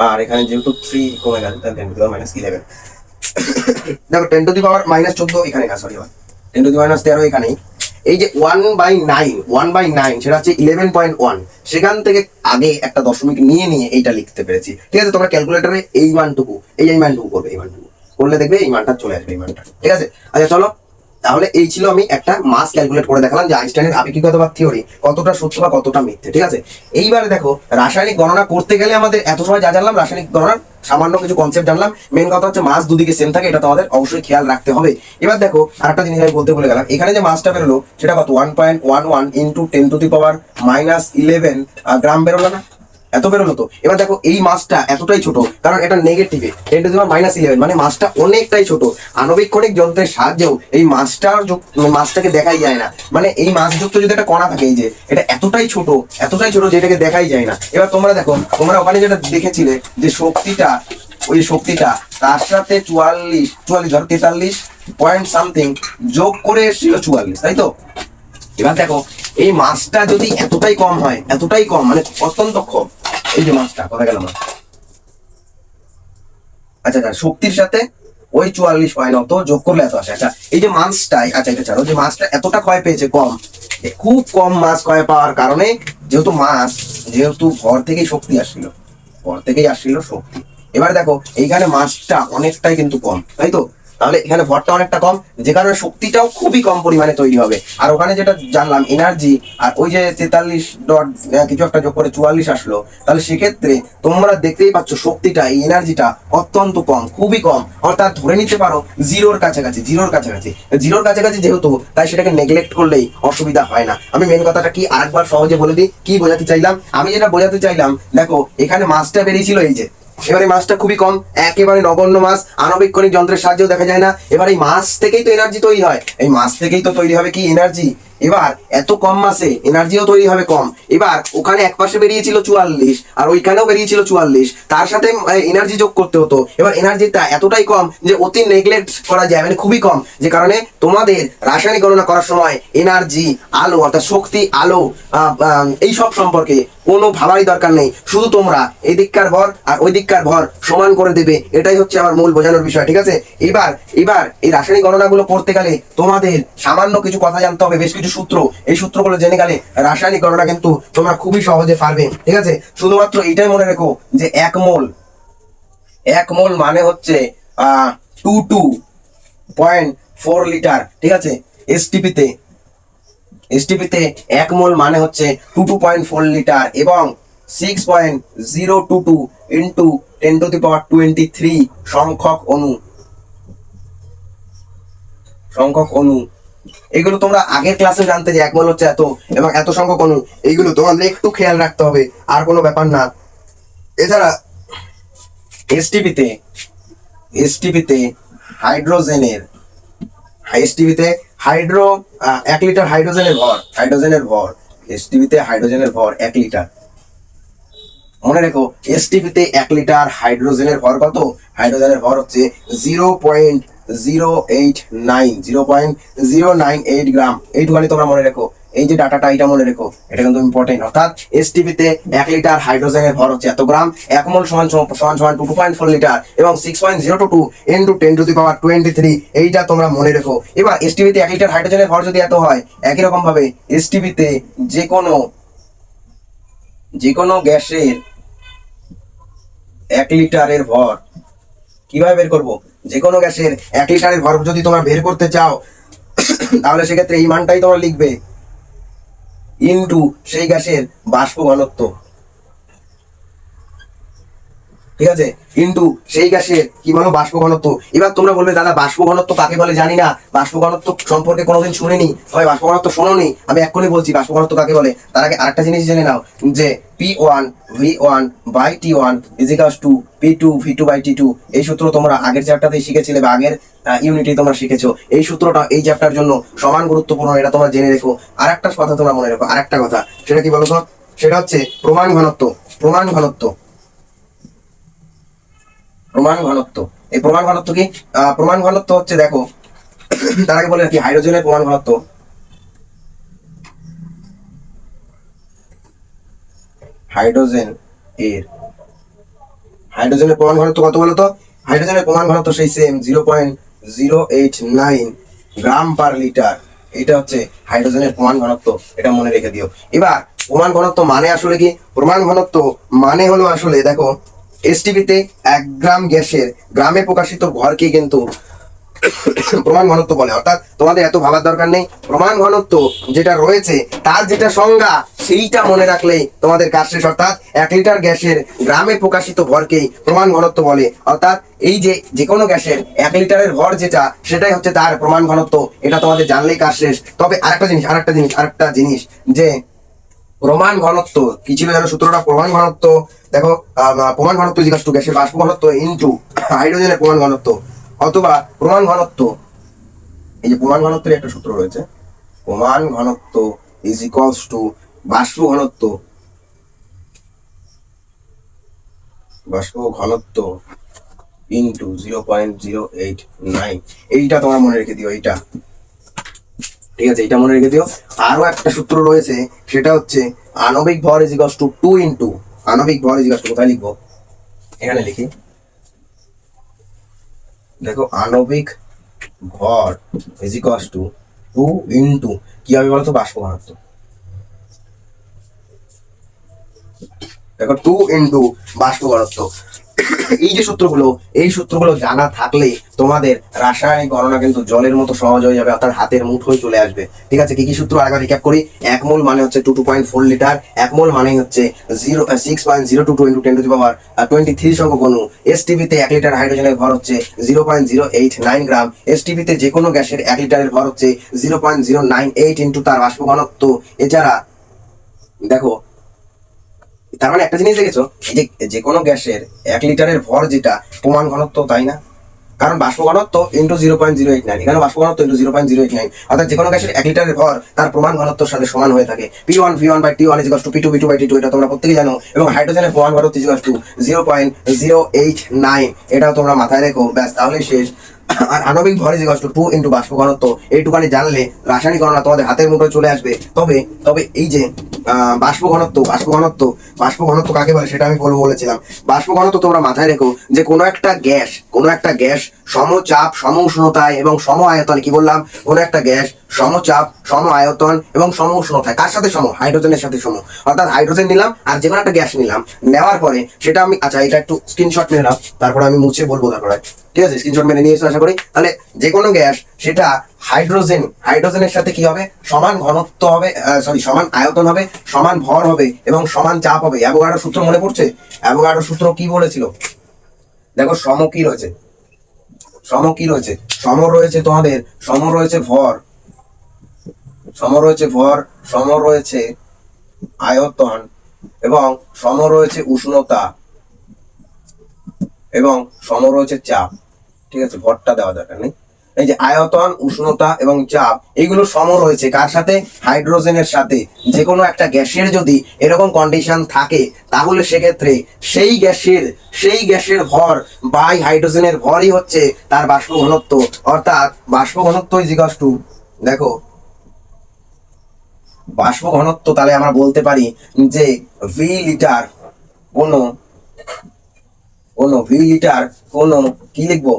আর এখানে যেহেতু 3 কমে গেছে তাহলে 10⁻−11। দেখো 10⁻−14 এখানে না, সরি 10⁻13 এখানেই। এই যে 1/9 সেটা হচ্ছে 11.1, সেখান থেকে আগে একটা দশমিক নিয়ে এইটা লিখতে পেরেছি, ঠিক আছে। তোমরা ক্যালকুলেটরে এই মানটুকু করবে, এই মানটুকু করলে দেখবে এই মানটা চলে আসবে, এই মানটা, ঠিক আছে। আচ্ছা চলো তাহলে এই ছিল আমি একটা মাস ক্যালকুলেট করে দেখালাম যে আইনস্টাইনের আপেক্ষিকতাবাদ থিওরি কতটা সত্য বা কতটা মিথ্যে, ঠিক আছে। এইবারে দেখো রাসায়নিক গণনা করতে গেলে আমাদের এত সময় যা জানলাম রাসায়নিক গণনার সামান্য কিছু কনসেপ্ট জানলাম, মেন কথা হচ্ছে মাস দুদিকে সেম থাকে, এটা তোমাদের অবশ্যই খেয়াল রাখতে হবে। এবার দেখো আরেকটা জিনিস আমি বলতে ভুলে গেলাম, এখানে যে মাসটা বেরোলো সেটা কত? 1.11 ইন্টু 10⁻−11 গ্রাম বেরোলো না? এত বেরোলো তো। এবার দেখো এই মাসটা এতটাই ছোট কারণ এটা নেগেটিভে, 10⁻−11, মানে মাসটা অনেকটাই ছোট। আণবিক্ষণিক যন্ত্রের সাহায্যেও এই মাসটাকে দেখাই যায় না, মানে এই মাসযুক্ত যদি একটা কণা থাকে, এই যে এটা এতটাই ছোট যে এটাকে দেখাই যায় না। এবার তোমরা দেখো, তোমরা ওখানে যেটা দেখেছিলে যে শক্তিটা, ওই শক্তিটা তার সাথে 44 ধরো 43 পয়েন্ট সামথিং যোগ করে এসেছিল 44, তাই তো? এবার দেখো এই মাসটা যদি এতটাই কম হয়, এতটাই কম মানে অত্যন্ত কম, এই যে মাসটা কথা গেল না, আচ্ছা আচ্ছা শক্তির সাথে ওই 44 পয়েন্ট অত যোগ করলে এত আসে। আচ্ছা এই যে মাসটাই, আচ্ছা এটা ছাড়ো, যে মাসটা এতটা ক্ষয় পেয়েছে কম, খুব কম মাস ক্ষয় পাওয়ার কারণে, যেহেতু ভর থেকেই শক্তি আসছিল, ভর থেকেই আসছিল শক্তি, এবার দেখো এইখানে মাসটা অনেকটাই কিন্তু কম, তাই তো? তাহলে এখানে ভরটা অনেকটা কম, যে কারণে শক্তিটাও খুবই কম পরিমাণে তৈরি হবে। আর ওখানে যেটা জানলাম এনার্জি, আর ওই যে 43 কিছু একটা যোগ করে 44 আসলো, তাহলে সেক্ষেত্রে তোমরা দেখতেই পাচ্ছ শক্তিটা, এই এনার্জিটা অত্যন্ত কম, খুবই কম। অর্থাৎ ধরে নিতে পারো জিরোর কাছাকাছি, জিরোর কাছাকাছি যেহেতু, তাই সেটাকে নেগলেক্ট করলেই অসুবিধা হয় না। আমি মেন কথাটা কি আরেকবার সহজে বলে দিই, কি বোঝাতে চাইলাম। আমি যেটা বোঝাতে চাইলাম, দেখো এখানে মাসটা বেরিয়েছিল এই যে, এবারে মাসটা খুবই কম, একেবারে নগণ্য মাস, আণবিক যন্ত্রের সাহায্যেও দেখা যায় না। এবার এই মাস থেকেই তো এনার্জি তৈরি হয়, এই মাস থেকেই তো তৈরি হবে কি এনার্জি। এবার এত কম মাসে এনার্জিও তৈরি হবে কম। এবার ওখানে এক পাশে বেরিয়েছিল 44 আর ওইখানেও বেরিয়েছিল 44, তার সাথে এনার্জি যোগ করতে হতো। এবার এনার্জিটা এতটাই কম যে অতি নেগলেক্ট করা যায়, মানে খুবই কম, যে কারণে তোমাদের রাসায়নিক গণনা করার সময় এনার্জি, আলো অর্থাৎ শক্তি, আলো, এই সব সম্পর্কে কোনো ভাবারই দরকার নেই। শুধু তোমরা এই দিককার ভর আর ওই দিককার ভর সমান করে দেবে, এটাই হচ্ছে আমার মূল বোঝানোর বিষয়, ঠিক আছে? এবার এবার এই রাসায়নিক গণনাগুলো করতে গেলে তোমাদের সামান্য কিছু কথা জানতে হবে, বেশ কিছু সূত্র। এই সূত্রগুলো জেনে গেলে রাসায়নিক গণনা কিন্তু তোমরা খুবই সহজে পারবে, ঠিক আছে? শুধুমাত্র এইটাই মনে রেখো যে এক মোল মানে হচ্ছে 22.4 লিটার, ঠিক আছে? এসটিপিতে 1 মোল মানে হচ্ছে 22.4 লিটার, এবং 6.022 ইন্টু 10⁻23 সংখ্যক অণু। এগুলো তোমরা আগের ক্লাসে জানতে যে 1 মোল হচ্ছে এত এবং এত সংখ্যক অণু, এইগুলো তোমাদের একটু খেয়াল রাখতে হবে, আর কোনো ব্যাপার না। এছাড়া এসটিপিতে হাইড্রোজেনের, এসটিপিতে 1 লিটার হাইড্রোজেনের ভর এসটিপিতে হাইড্রোজেনের ভর 1 লিটার। মনে রেখো এসটিপিতে 1 লিটার হাইড্রোজেনের ভর কত? হাইড্রোজেনের ভর হচ্ছে 0.098 গ্রাম। এইটুখানি তোমরা মনে রেখো, এই যে ডাটাটা এটা মনে রেখো, এটা কিন্তু ইম্পর্টেন্ট। অর্থাৎ এসটিপিতে 1 লিটার হাইড্রোজেনের ভর হচ্ছে এত গ্রাম, 1 মোল সমান 2.4 লিটার, এবং 6.022 ইন্টু 10⁻23, এইটা তোমরা মনে রেখো। এবার এসটিপিতে 1 লিটার হাইড্রোজেনের ভর যদি এত হয়, একই রকম ভাবে এসটিপিতে যে কোনো গ্যাসের 1 লিটারের ভর কিভাবে বের করব? যে কোনো গ্যাসের 1 লিটারের ভর যদি তোমরা বের করতে চাও, তাহলে সেক্ষেত্রে এই মানটাই তোমরা লিখবে ইনটু সেই গ্যাসের বাষ্প ঘনত্ব, ঠিক আছে? ইনটু সেই গ্যাসের কি বলো? বাষ্প ঘনত্ব। এবার তোমরা বলবে দাদা বাষ্প ঘনত্ব কাকে বলে জানি না, বাষ্প ঘনত্ব সম্পর্কে কোনোদিন শুনিনি, তবে বাষ্প ঘনত্ব শোনোনি, আমি এক্ষুনি বলছি বাষ্প ঘনত্ব কাকে বলে। তার আগে আরেকটা জিনিস জেনে নাও, যে P1V1/T1 P2V2/T2। এই সূত্র তোমরা আগের চ্যাপ্টারতেই শিখেছিলে, বা আগের ইউনিটে তোমরা শিখেছো। এই সূত্রটা এই চ্যাপ্টার জন্য সমান গুরুত্বপূর্ণ, এটা তোমরা জেনে রেখো। আরেকটা কথা তোমরা মনে রেখো, আরেকটা কথা, সেটা কি বলো তো? সেটা হচ্ছে প্রমাণ ঘনত্ব। এই প্রমাণ ঘনত্ব কি? প্রমাণ ঘনত্ব হচ্ছে, দেখো তার আগে বলে রাখি, হাইড্রোজেনের প্রমাণ ঘনত্ব, হাইড্রোজেনের প্রমাণ ঘনত্ব কত বলো তো? হাইড্রোজেনের প্রমাণ ঘনত্ব সেই সেম 0.089 গ্রাম পার লিটার। এটা হচ্ছে হাইড্রোজেনের প্রমাণ ঘনত্ব, এটা মনে রেখে দিও। এবার প্রমাণ ঘনত্ব মানে আসলে কি? প্রমাণ ঘনত্ব মানে হলো আসলে, দেখো এসটিপিতে 1 গ্রাম গ্যাসের গ্রামে প্রকাশিত ভরকে কিন্তু প্রমাণ ঘনত্ব বলে। অর্থাৎ তোমাদের এত ভাবার দরকার নেই, প্রমাণ ঘনত্ব যেটা রয়েছে তার যেটা সংজ্ঞা সেইটা মনে রাখলেই তোমাদের কাজ শেষ। অর্থাৎ 1 লিটার গ্যাসের গ্রামে প্রকাশিত ভরকেই প্রমাণ ঘনত্ব বলে। অর্থাৎ এই যে কোনো গ্যাসের 1 লিটারের ভর যেটা, সেটাই হচ্ছে তার প্রমাণ ঘনত্ব। এটা তোমাদের জানলেই কাজ শেষ। তবে আরেকটা জিনিস যে প্রমাণ ঘনত্ব কি ছিল জানো? সূত্রটা প্রমাণ ঘনত্ব, দেখো প্রমাণ ঘনত্ব ইজ ইকুয়াল টু গ্যাসের বাষ্প ঘনত্ব ইনটু হাইড্রোজেনের প্রমাণ ঘনত্ব, অথবা প্রমাণ ঘনত্ব, এই যে প্রমাণ ঘনত্বের একটা সূত্র রয়েছে, প্রমাণ ঘনত্ব ইজ ইকুয়ালস টু বাষ্প ঘনত্ব ইনটু 0.089। এইটা তোমরা মনে রেখে দিও, এইটা, ঠিক আছে? এইটা মনে রেখে দিও। আরো একটা সূত্র রয়েছে, সেটা হচ্ছে আণবিক ভর ইজ ইকুয়ালস টু 2 ইনটু, আণবিক ভর ইজ ইকুয়ালস টু, কোথায় লিখবো? এখানে লিখি, দেখো আণবিক ভর ইজ ইকুয়ালস টু 2 ইনটু কি হবে বলতো? বাষ্প ঘনত্ব। দেখো 2 ইনটু বাষ্প ঘনত্ব। এই যে সূত্রগুলো, এই সূত্রগুলো জানা থাকলে তোমাদের রাসায়নিক গণনা কিন্তু জলের মতো সহজ হয়ে যাবে, অর্থাৎ হাতের মুঠোয় চলে আসবে। ঠিক আছে, কি কি সূত্র আরেকবার রিক্যাপ করি। 1 মোল মানে হচ্ছে 2.4 লিটার, 1 মোল মানে হচ্ছে 6.022 × 10⁻23 সংখ্যক অণু। এসটিপিতে 1 লিটার হাইড্রোজেনের ভর হচ্ছে 0.089 গ্রাম। এসটিপিতে যে কোনো গ্যাসের 1 লিটারের ভর হচ্ছে 0.098 ইন্টু তার বাষ্প ঘনত্ব। এছাড়া দেখো, তার মানে একটা জিনিস দেখেছো, এই যে যে কোনো গ্যাসের 1 লিটারের ভর যেটা প্রমাণ ঘনত্ব, তাই না? কারণ বাষ্প ঘনত্ব ইন্টু 0.089, এখানে বাষ্প ঘনত্ব ইন্টু 0.089, অর্থাৎ যে কোনো গ্যাসের 1 লিটারের ভর তার প্রমাণ ঘনত্বের সাথে সমান হয়ে থাকে। P1 T1 P2 এটা তোমরা প্রত্যেকেই জানো। এবং হাইড্রোজেনের প্রমাণ ঘনত্ব 0.089, এটাও তোমরা মাথায় রেখো, ব্যাস তাহলে শেষ। আর আণবিক ভর 2 ইন্টু বাষ্প ঘনত্ব, এইটুকানি জানলে রাসায়নিক গণনা তোমাদের হাতের মুঠোয় চলে আসবে। তবে তবে এই যে বাষ্প ঘনত্ব কাকে বলে সেটা আমি বলেছিলাম। বাষ্প ঘনত্ব তোমরা মাথায় রেখো যে কোনো একটা গ্যাস সমচাপ, সম উষ্ণতায় এবং সম আয়তন, কি বললাম, কোনো একটা গ্যাস সমচাপ, সম আয়তন এবং সম উষ্ণতায়, কার সাথে সম? হাইড্রোজেনের সাথে সম। অর্থাৎ হাইড্রোজেন নিলাম আর যে কোনো একটা গ্যাস নিলাম, নেওয়ার পরে সেটা আমি, আচ্ছা এটা একটু স্ক্রিনশট নিয়ে নাও, তারপরে আমি মুছে বলবো তারপরে। ঠিক আছে, স্ক্রিনশট মেনে নিয়েছো আশা করি। তাহলে যে কোনো গ্যাস সেটা হাইড্রোজেনের সাথে কি হবে? সমান ঘনত্ব হবে, সমান আয়তন হবে, সমান ভর হবে এবং সমান চাপ হবে। অ্যাভোগাড্রোর সূত্র মনে পড়ছে? অ্যাভোগাড্রোর সূত্র কি বলেছিল দেখো, সম কি রয়েছে, সম রয়েছে তোমাদের, সম রয়েছে ভর, সম রয়েছে আয়তন এবং সম রয়েছে উষ্ণতা এবং সম রয়েছে চাপ। ঠিক আছে, ভরটা দেওয়া দরকার নেই। এই যে আয়তন, উষ্ণতা এবং চাপ, এগুলো সম রয়েছে কার সাথে? হাইড্রোজেনের সাথে। যে কোনো একটা গ্যাসের যদি এরকম কন্ডিশন থাকে, তাহলে সেক্ষেত্রে সেই গ্যাসের ভর বাই হাইড্রোজেনের ভরই হচ্ছে তার বাষ্প ঘনত্ব। অর্থাৎ বাষ্প ঘনত্ব দেখো, বাষ্প ঘনত্ব তাহলে আমরা বলতে পারি যে ভি লিটার কি লিখবো,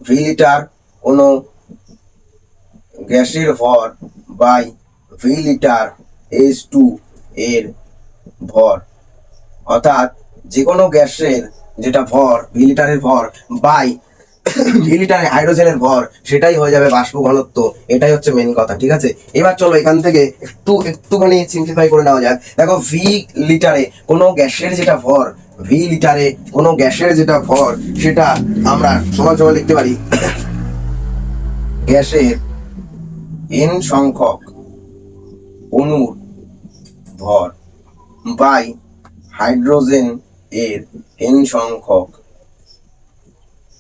ভি লিটার কোনো গ্যাসের ভর বাই ভি লিটার H2 এর ভর। অর্থাৎ যে কোনো গ্যাসের যেটা ভর, ভি লিটারের ভর বাই ভি লিটারে হাইড্রোজেনের ভর, সেটাই হয়ে যাবে বাষ্প ঘনত্ব। এটাই হচ্ছে মেন কথা। ঠিক আছে, এবার চলো এখান থেকে একটুখানি সিম্পলিফাই করে নেওয়া যাক। দেখো, ভি লিটারে কোনো গ্যাসের যেটা ভর, সেটা আমরা সমান সমান লিখতে পারি গ্যাসের n সংখ্যক অণুর ভর বাই হাইড্রোজেন এর n সংখ্যক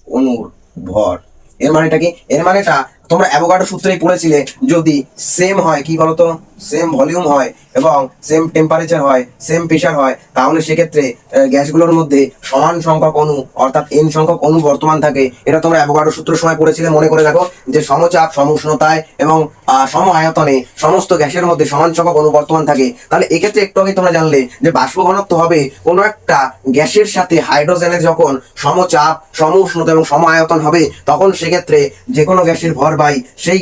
অণুর ভর। এর মানেটা কি? এর মানেটা তোমরা অ্যাভোগাড্রো সূত্রেই পড়েছিলে, যদি সেম হয়, কি বলতো, সেম ভলিউম হয় এবং সেম টেম্পারেচার হয়, সেম প্রেশার হয়, তাহলে সেক্ষেত্রে গ্যাসগুলোর মধ্যে সমান সংখ্যক অণু, অর্থাৎ n সংখ্যক অণু বর্তমান থাকে। এটা তোমরা অ্যাভোগাড্রো সূত্রের সময় পড়েছিলে, মনে করে রাখো যে সমচাপ, সম উষ্ণতায় এবং সম আয়তনে সমস্ত গ্যাসের মধ্যে সমান সংখ্যক অণু বর্তমান থাকে। তাহলে এক্ষেত্রে একটু আগে তোমরা জানলে যে বাষ্প ঘনত্ব হবে কোনো একটা গ্যাসের সাথে হাইড্রোজেনের যখন সমচাপ, সম উষ্ণতা এবং সম আয়তন হবে, তখন সেক্ষেত্রে যে কোনো গ্যাসের ভর বাই সেই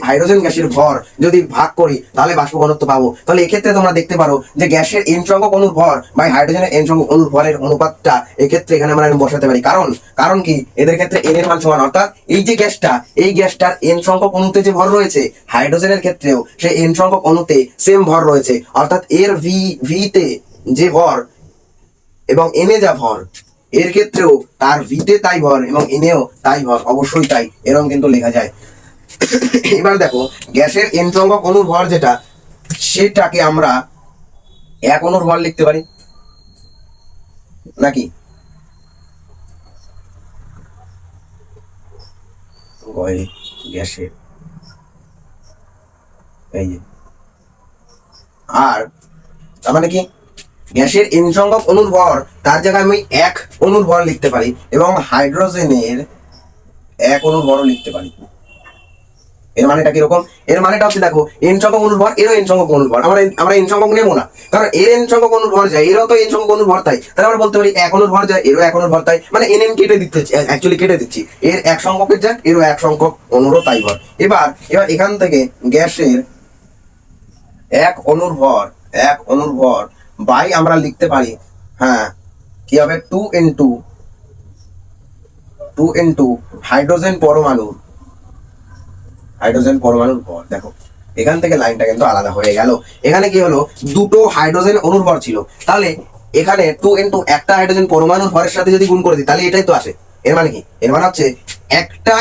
হাইড্রোজেন গ্যাসের ভর যদি ভাগ করি, তাহলে বাষ্প ঘনত্ব পাবো। তাহলে এক্ষেত্রে তোমরা দেখতে পারো যে গ্যাসের n সংখ্যক অণুর ভর বাই হাইড্রোজেনের n সংখ্যক অণুর ভরের অনুপাতটা এক্ষেত্রে এখানে আমরা বসাতে পারি। কারণ কি, এদের ক্ষেত্রে n এর মান সমান। অর্থাৎ এই গ্যাসটার n সংখ্যক অণুতে যে ভর রয়েছে, হাইড্রোজেনের ক্ষেত্রেও সেই n সংখ্যক অণুতে সেম ভর রয়েছে। অর্থাৎ এর ভি তে যে ভর এবং এনে যা ভর, এর ক্ষেত্রেও তার ভিতে তাই ভর এবং এনেও তাই ভর, অবশ্যই তাই, এরকম কিন্তু লেখা যায়। এবার দেখো, গ্যাসের n সংখ্যক অণুর ভর যেটা, সেটাকে আমরা এক অণুর ভর লিখতে পারি নাকি? গ্যাসের এই যে, আর তার মানে কি, গ্যাসের n সংখ্যক অণুর ভর তার জায়গায় আমি এক অণুর ভর লিখতে পারি এবং হাইড্রোজেনের এক অণুর ভরও লিখতে পারি। এর মানেটা কিরকম? এর মানেটা হচ্ছে, দেখো, n সংখ্যক অণুর ভর, এরও n সংখ্যক অণুর ভর, আমরা n সংখ্যক নেবো না, কারণ এর n সংখ্যক অণুর ভর যায়, এরও তো n সংখ্যক অণুর ভর তাই। তাহলে আমরা বলতে পারি এক অণুর ভর যায়, এরও এক অণুর ভর তাই, মানে n কেটে দিচ্ছি, এর এক সংখ্যকের যায়, এরও এক সংখ্যক অণুরও তাই ভর। এবার এখান থেকে গ্যাসের এক অণুর ভর বাই আমরা লিখতে পারি, হ্যাঁ, কি হবে, 2 × 2 হাইড্রোজেন পরমাণুর ভর। দেখো এখান থেকে লাইনটা কিন্তু আলাদা হয়ে গেল। এখানে কি হলো, দুটো হাইড্রোজেন অণুর ভর ছিল, তাহলে এখানে 2 একটা হাইড্রোজেন পরমাণুর ভরের সাথে যদি গুণ করে দিই তাহলে এটাই তো আসে। এর মানে কি, এর মানে হচ্ছে একটা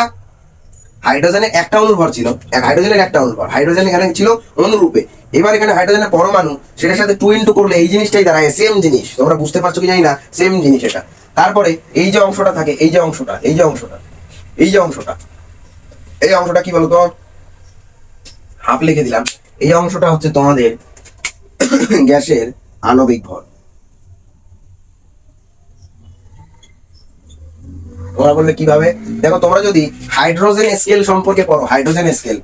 হাইড্রোজেনের একটা অণুর ভর ছিল, এক হাইড্রোজেনের একটা অণুর ভর, হাইড্রোজেন এখানে ছিল অনুরূপে। এবার এখানে হাইড্রোজেনের পরমাণু, সেটার সাথে 2 করলে এই জিনিসটাই দাঁড়ায়, সেম জিনিস। তোমরা বুঝতে পারছো কি জানি না, সেম জিনিস এটা। তারপরে এই যে অংশটা থাকে, এই যে অংশটা কি বলতো, হাফ লিখে দিলাম। এই অংশটা হচ্ছে তোমাদের গ্যাসের আণবিক ভর। তোমরা বললে কিভাবে, দেখো তোমরা যদি হাইড্রোজেন স্কেল সম্পর্কে পড়ো, হাইড্রোজেন স্কেল,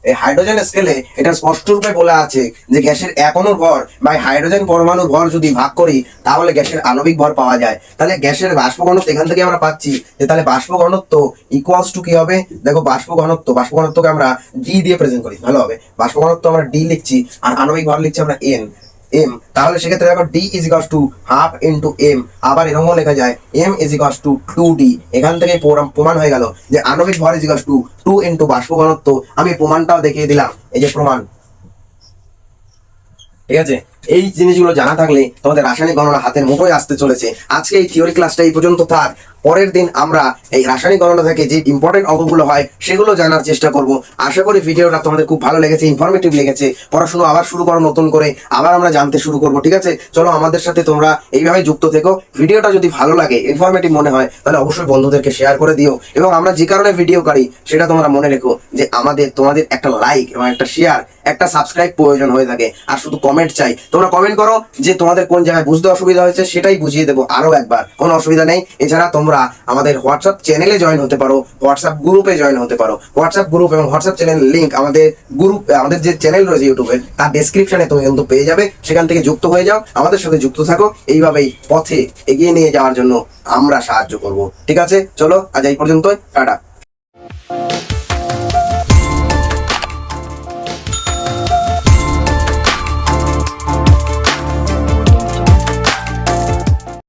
এই হাইড্রোজেন স্কেলে এটা স্পষ্ট রূপে বলা আছে যে গ্যাসের এক অণুর ভর বা হাইড্রোজেন পরমাণুর ভর যদি ভাগ করি তাহলে গ্যাসের আণবিক ভর পাওয়া যায়। তাহলে গ্যাসের বাষ্প ঘনত্ব এখান থেকে আমরা পাচ্ছি যে তাহলে বাষ্প ঘনত্ব ইকুয়ালস টু কি হবে, দেখো বাষ্প ঘনত্বকে আমরা ডি দিয়ে প্রেজেন্ট করি, ভালো হবে। বাষ্প ঘনত্ব আমরা ডি লিখছি আর আণবিক ভর লিখছি আমরা এম। তাহলে সেক্ষেত্রে দেখো D is equals to half into M, আবার এরকম লেখা যায় M is equals two 2d। এখান থেকে প্রমাণ হয়ে গেল যে আণবিক ভর ইজ ইকুয়ালস টু 2 ইন্টু বাষ্প ঘনত্ব। আমি প্রমাণটাও দেখিয়ে দিলাম, এই যে প্রমাণ। ঠিক আছে, এই জিনিসগুলো জানা থাকলে তোমাদের রাসায়নিক গণনা হাতের মুঠোয় আসতে চলেছে। আজকে এই থিওরি ক্লাসটা এই পর্যন্ত থাক। পরের দিন আমরা এই রাসায়নিক গণনা থেকে যে ইম্পর্টেন্ট অঙ্কগুলো হয় সেগুলো জানার চেষ্টা করব। আশা করি ভিডিওটা তোমাদের খুব ভালো লেগেছে, ইনফরমেটিভ লেগেছে। পড়াশোনা আবার শুরু করো নতুন করে, আবার আমরা জানতে শুরু করব। ঠিক আছে, চলো আমাদের সাথে তোমরা এইভাবে যুক্ত থেকো। ভিডিওটা যদি ভালো লাগে, ইনফরমেটিভ মনে হয়, তাহলে অবশ্যই বন্ধুদেরকে শেয়ার করে দিও। এবং আমরা যে কারণে ভিডিও করি সেটা তোমরা মনে রেখো যে তোমাদের একটা লাইক এবং একটা শেয়ার, একটা সাবস্ক্রাইব প্রয়োজন হয়ে থাকে। আর শুধু কমেন্ট চাই, তোমরা কমেন্ট করো যে তোমাদের কোন জায়গায় বুঝতে অসুবিধা হয়েছে, সেটাই বুঝিয়ে দেবো আরো একবার, কোনো অসুবিধা নেই। এছাড়া তোমরা আমাদের হোয়াটসঅ্যাপ চ্যানেলে জয়েন হতে পারো, হোয়াটসঅ্যাপ গ্রুপে জয়েন হতে পারো। হোয়াটসঅ্যাপ গ্রুপ এবং হোয়াটসঅ্যাপ চ্যানেলের লিংক আমাদের যে চ্যানেল রয়েছে ইউটিউবে তার ডেসক্রিপশনে তুমি কিন্তু পেয়ে যাবে। সেখান থেকে যুক্ত হয়ে যাও, আমাদের সাথে যুক্ত থাকো। এইভাবেই পথে এগিয়ে নিয়ে যাওয়ার জন্য আমরা সাহায্য করব। ঠিক আছে, চলো আজ এই পর্যন্তই, টাটা।